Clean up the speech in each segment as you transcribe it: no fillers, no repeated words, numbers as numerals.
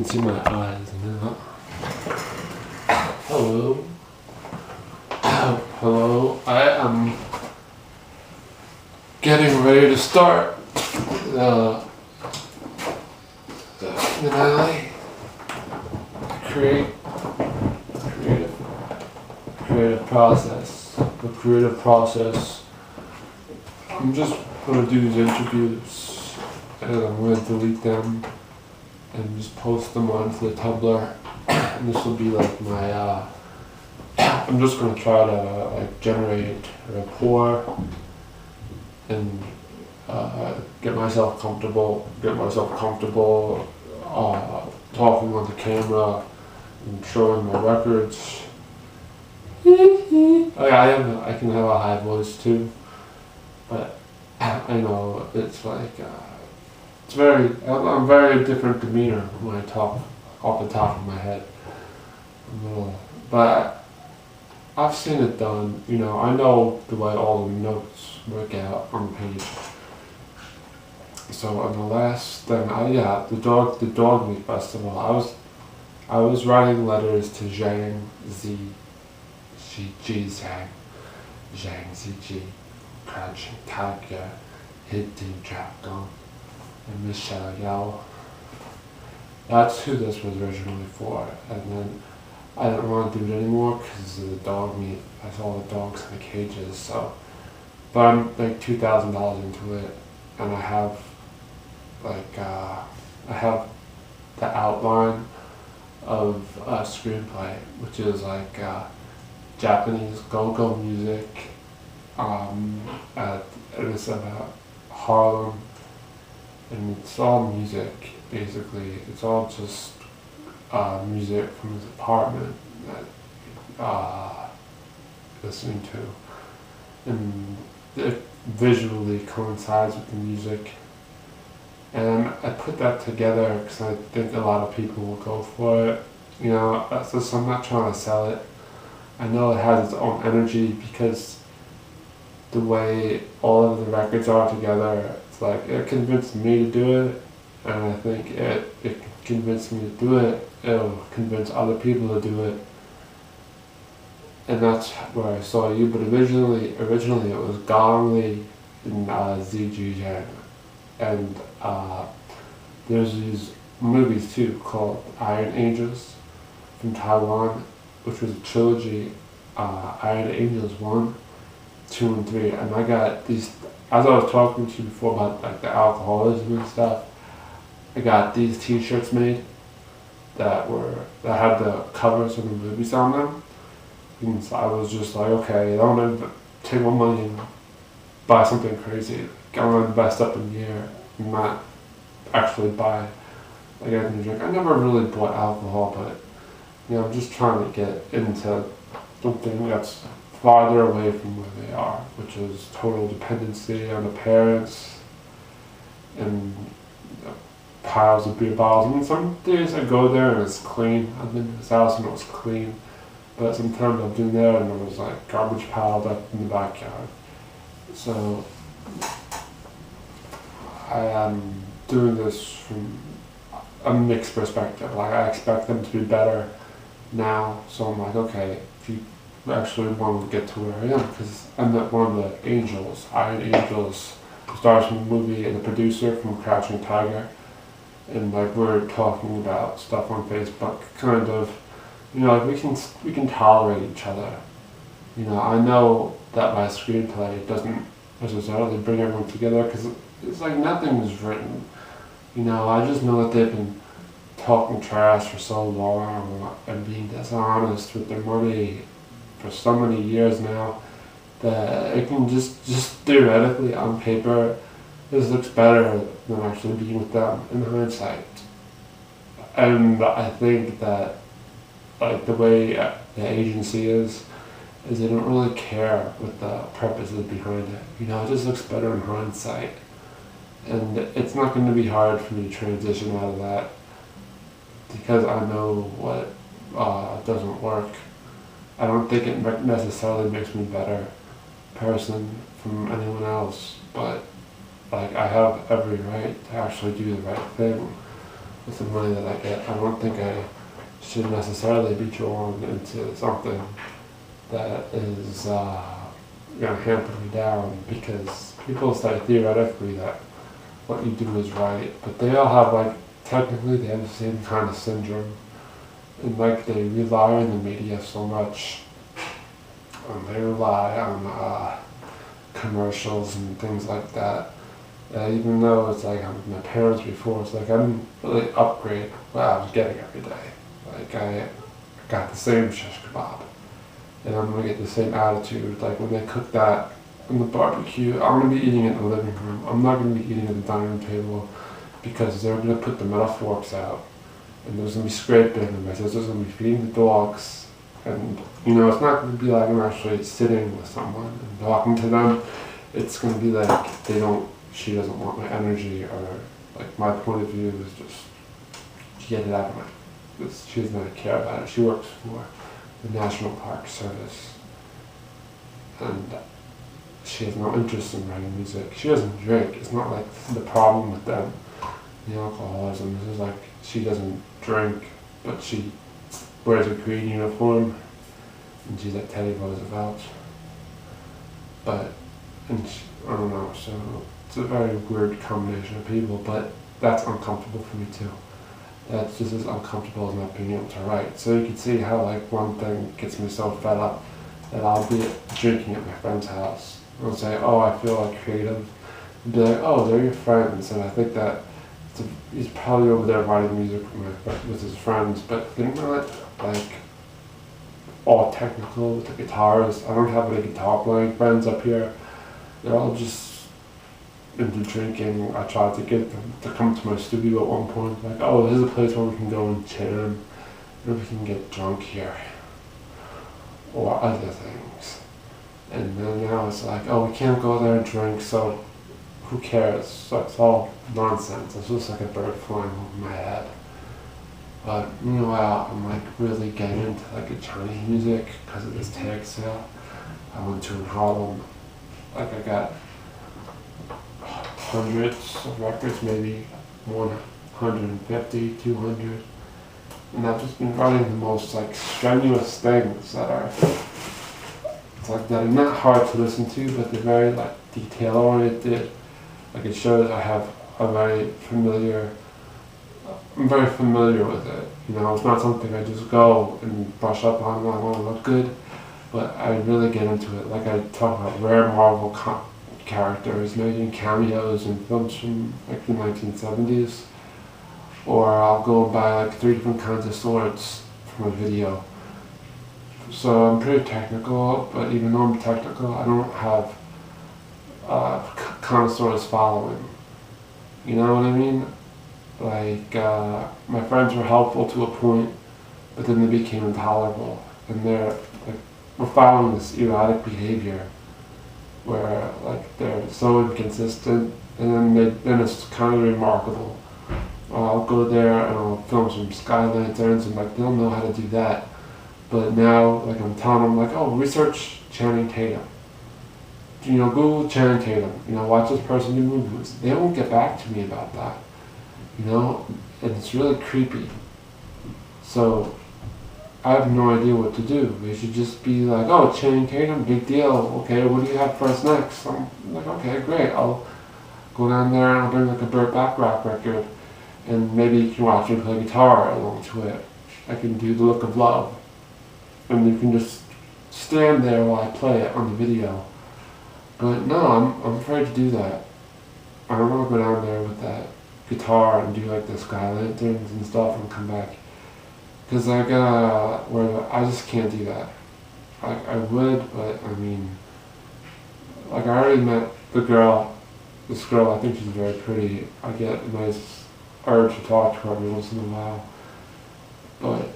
see my eyes now. Hello. Hello. I am getting ready to start the finale. Creative process. The creative process. I'm just going to do these interviews and I'm going to delete them and just post them onto the Tumblr. And this will be like my, I'm just going to try to like generate rapport and get myself comfortable talking on the camera and showing my records. I can have a high voice too, but I know it's like I'm very different demeanor when I talk off the top of my head. But I've seen it done. You know, I know the way all the notes work out on the page. So on the last thing, the dog meat festival. I was writing letters to Zhang Ziji, Crouching Tiger, Hidden Dragon, and Michelle Yao. That's who this was originally for, and then I didn't want to do it anymore because of the dog meat. I saw the dogs in the cages, so. But I'm like $2,000 into it, and I have the outline of a screenplay, which is like Japanese go-go music. And it's about Harlem, and it's all music basically. It's all just music from his apartment that listening to, and it visually coincides with the music. And I put that together because I think a lot of people will go for it. You know, so I'm not trying to sell it. I know it has its own energy because the way all of the records are together, it's like it convinced me to do it, and I think it convinced me to do it. It'll convince other people to do it, and that's where I saw you. But originally it was Gong Li and ZG Zhang, and there's these movies too called Iron Angels from Taiwan, which was a trilogy, Iron Angels 1, 2, and 3, and I got these, as I was talking to you before about like the alcoholism and stuff, I got these t-shirts made that had the covers of the movies on them, and so I was just like, okay, I don't want to take my money and buy something crazy. I want to invest up in the air and not actually buy like anything to drink. I never really bought alcohol, but you know, I'm just trying to get into something that's farther away from where they are, which is total dependency on the parents and piles of beer bottles. I mean, some days I go there and it's clean. I've been to this house and it was clean, but sometimes I've been there and there was like garbage piled up in the backyard. So I am doing this from a mixed perspective. Like, I expect them to be better now, so I'm like, okay, if you actually want to get to where I am, because I'm not one of the angels, Iron Angels, the stars from the movie and the producer from Crouching Tiger, and like we're talking about stuff on Facebook, kind of, you know, like we can tolerate each other. You know, I know that my screenplay doesn't necessarily bring everyone together because it's like nothing was written. You know, I just know that they've been talking trash for so long and being dishonest with their money for so many years now that it can just theoretically on paper this looks better than actually being with them in hindsight. And I think that like the way the agency is they don't really care what the purpose is behind it. You know, it just looks better in hindsight. And it's not going to be hard for me to transition out of that because I know what doesn't work. I don't think it necessarily makes me a better person from anyone else, but like I have every right to actually do the right thing. with the money that I get. I don't think I should necessarily be drawn into something that is going to hamper me down, because people say theoretically that what you do is right, but they all have, like, technically they have the same kind of syndrome, and like they rely on the media so much, and they rely on commercials and things like that. Even though it's like I'm with my parents before, it's like I didn't really upgrade what I was getting every day. Like I got the same shish kebab, and I'm gonna get the same attitude. Like when they cook that in the barbecue, I'm gonna be eating it in the living room. I'm not gonna be eating at the dining room table, because they're gonna put the metal forks out, and there's gonna be scraping, and my sister's gonna be feeding the dogs, and you know it's not gonna be like I'm actually sitting with someone and talking to them. It's gonna be like she doesn't want my energy, or like my point of view is just get it out of my. She doesn't really care about it. She works for the National Park Service, and she has no interest in writing music. She doesn't drink. It's not like this is the problem with them, the alcoholism. This is like she doesn't drink, but she wears a green uniform, and she's like Teddy Roosevelt. But I don't know. So it's a very weird combination of people, but that's uncomfortable for me too. That's just as uncomfortable as not being able to write. So you can see how like one thing gets me so fed up that I'll be drinking at my friend's house. I'll say, oh, I feel like creative. And be like, oh, they're your friends. And I think that he's probably over there writing music with his friends, but they're not like all technical with the guitars. I don't have any guitar playing friends up here. They're all just into drinking. I tried to get them to come to my studio at one point, like, oh, this is a place where we can go and jam, and we can get drunk here, or other things. And then now it's like, oh, we can't go there and drink, so who cares? So it's all nonsense. It's just like a bird flying over my head. But meanwhile, I'm like really getting into like a Chinese music because of this tag sale I went to in Harlem. Like I got hundreds of records, maybe 150, 200. And I've just been writing the most like strenuous things that are, it's like that are not hard to listen to, but they're very like detail oriented. Like it shows I have I'm very familiar with it. You know, it's not something I just go and brush up on when I want to look good, but I really get into it. Like I talk about rare Marvel characters making cameos in films from like the 1970s, or I'll go and buy like 3 different kinds of swords from a video. So I'm pretty technical, but even though I'm technical, I don't have connoisseurs following. You know what I mean? Like my friends were helpful to a point, but then they became intolerable, and we're following this erratic behavior where like they're so inconsistent, and then it's kind of remarkable. I'll go there and I'll film some sky lanterns, and like they'll know how to do that. But now, like I'm telling them, like, oh, research Channing Tatum. You know, Google Channing Tatum. You know, watch this person do movies. They won't get back to me about that. You know, and it's really creepy. So I have no idea what to do. They should just be like, oh, Channing Tatum, big deal. Okay, what do you have for us next? I'm like, okay, great. I'll go down there and I'll bring like a Burt Bacharach record, and maybe you can watch me play guitar along to it. I can do The Look of Love, and you can just stand there while I play it on the video. But no, I'm afraid to do that. I don't want to go down there with that guitar and do like the sky lanterns and stuff and come back. Because I just can't do that. I would, but I mean, like I already met this girl, I think she's very pretty. I get a nice urge to talk to her every once in a while. But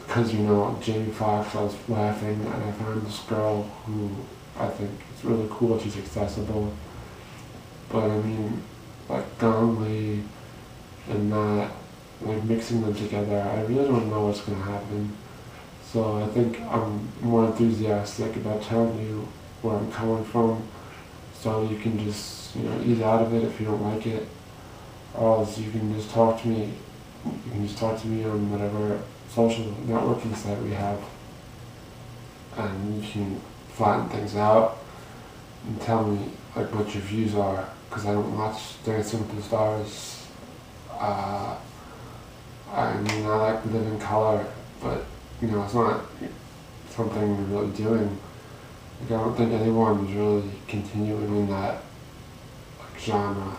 because, you know, Jamie Foxx, I was laughing, and I found this girl who I think is really cool. She's accessible. But I mean, like Gong Li and that, like mixing them together, I really don't know what's going to happen. So I think I'm more enthusiastic about telling you where I'm coming from, so you can just, you know, ease out of it if you don't like it, or else you can just talk to me you can just talk to me on whatever social networking site we have, and you can flatten things out and tell me like what your views are, because I don't watch Dancing with the Stars. I mean, I like Living Color, but you know, it's not something we're really doing. Like, I don't think anyone is really continuing in that like genre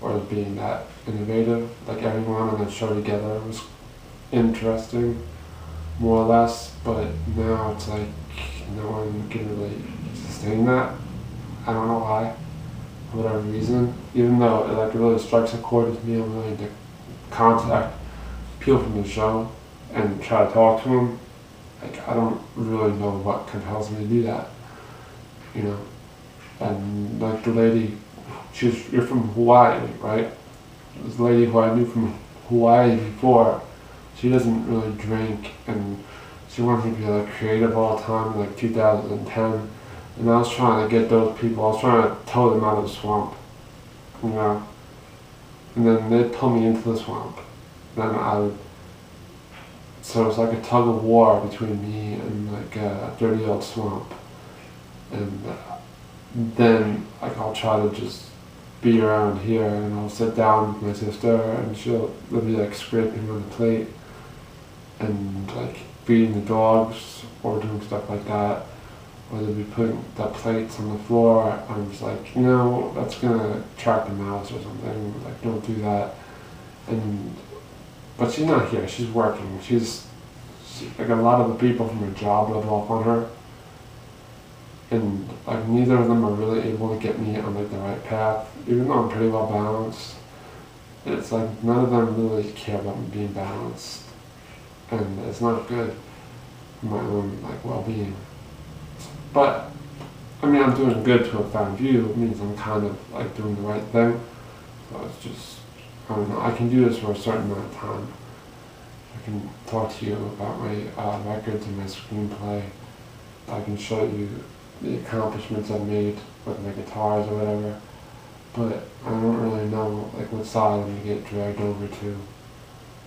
or being that innovative. Like, everyone on that show together was interesting, more or less, but now it's like no one can really sustain that. I don't know why, for whatever reason. Even though it like really strikes a chord with me, I'm willing to contact people from the show and try to talk to them. Like, I don't really know what compels me to do that, you know. And like the lady, you're from Hawaii, right? This lady who I knew from Hawaii before, she doesn't really drink, and she wanted to be like creative all the time in like 2010. And I was trying to get those people, I was trying to tow them out of the swamp, you know. And then they'd pull me into the swamp. Then I would, so it's like a tug of war between me and like a dirty old swamp. And then like I'll try to just be around here, and I'll sit down with my sister, and she'll be like scraping on the plate and like feeding the dogs or doing stuff like that. Or they'll be putting the plates on the floor. I'm just like, you know, that's gonna attract a mouse or something. Like, don't do that. And but she's not here. She's working. She's like, a lot of the people from her job live off on her, and like neither of them are really able to get me on like the right path. Even though I'm pretty well balanced, it's like none of them really care about me being balanced, and it's not good for my own like well-being. But I mean, I'm doing good to a fine view. It means I'm kind of like doing the right thing. So it's just, I don't know, I can do this for a certain amount of time. I can talk to you about my records and my screenplay. I can show you the accomplishments I've made with my guitars or whatever. But I don't really know like what side I'm gonna get dragged over to.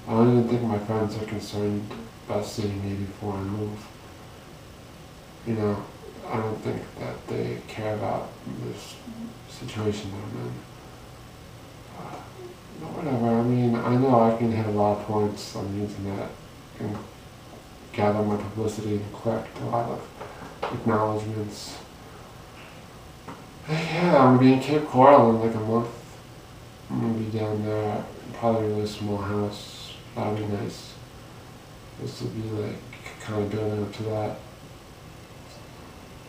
I don't even think my friends are concerned about seeing me before I move. You know, I don't think that they care about this situation that I'm in. But whatever, I mean, I know I can hit a lot of points on the internet and gather my publicity and collect a lot of acknowledgements. Yeah, I'm gonna be in Cape Coral in like a month. I'm gonna be down there, probably a really small house. That'll be nice. This will be like kind of building up to that.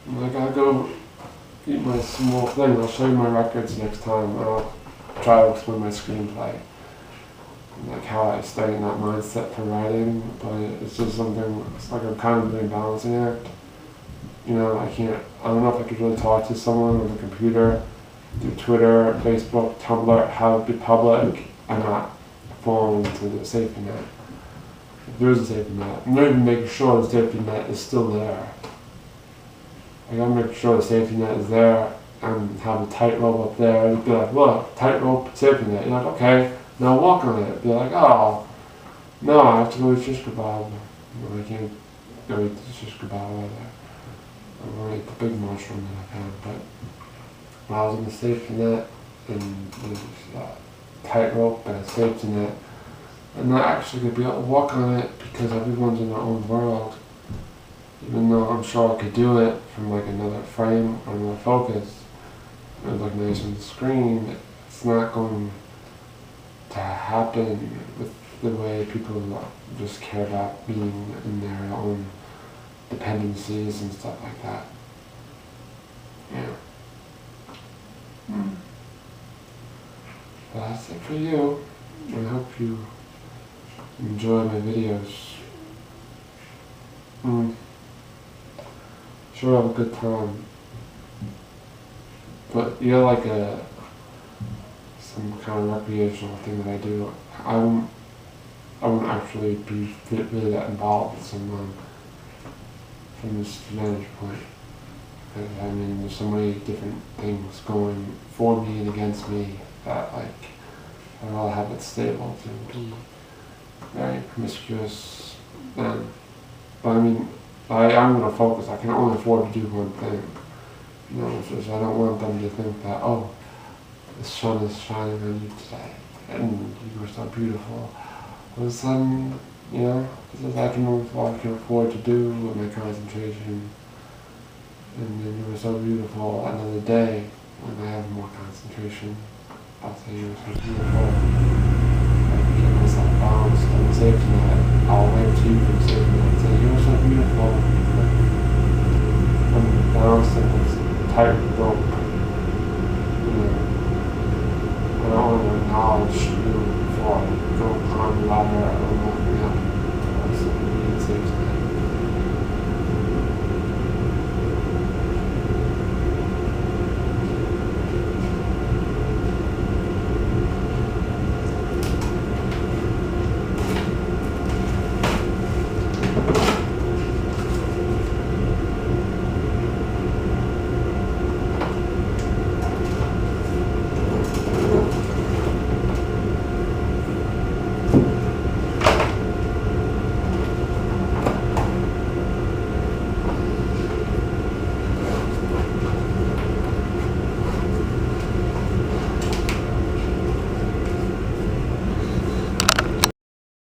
I gotta go eat my small thing. I'll show you my records next time. I'll try to explain my screenplay, and like how I stay in that mindset for writing. But it's just something, it's like I'm kind of doing a balancing act. You know, I don't know if I could really talk to someone on the computer, through Twitter, Facebook, Tumblr, have it be public, and not fall into the safety net. If there's a safety net, I'm not even making sure the safety net is still there. I gotta make sure the safety net is there and have a tightrope up there and be like, look, tightrope, safety net. You're like, okay, now walk on it. Be like, oh, no, I have to go eat shish kebab. No, I can't go eat the shish kebab either. I'm gonna eat the big mushroom that I've had, but when I was in the safety net and there's a tightrope and a safety net, I'm not actually gonna be able to walk on it because everyone's in their own world. Even though I'm sure I could do it from like another frame or another focus, it would look nice on the screen, it's not going to happen with the way people just care about being in their own dependencies and stuff like that. Yeah. But that's it for you. I hope you enjoy my videos. Sure, have a good time. But you're like some kind of recreational thing that I do. I wouldn't actually be really that involved with someone from this vantage point. Because I mean, there's so many different things going for me and against me that like I'd rather have it stable to be very promiscuous man. But I mean, I'm going to focus. I can only afford to do one thing. You know, so I don't want them to think that, oh, the sun is shining on you today, and you were so beautiful. All of a sudden, you know, this is I can afford to do with my concentration. And then you were so beautiful. Another day, when I have more concentration, I'll say you were so beautiful. I can keep myself balanced and safe tonight. I'll wave to you from safe tonight and say, you were so beautiful. I'm balanced in this tight rope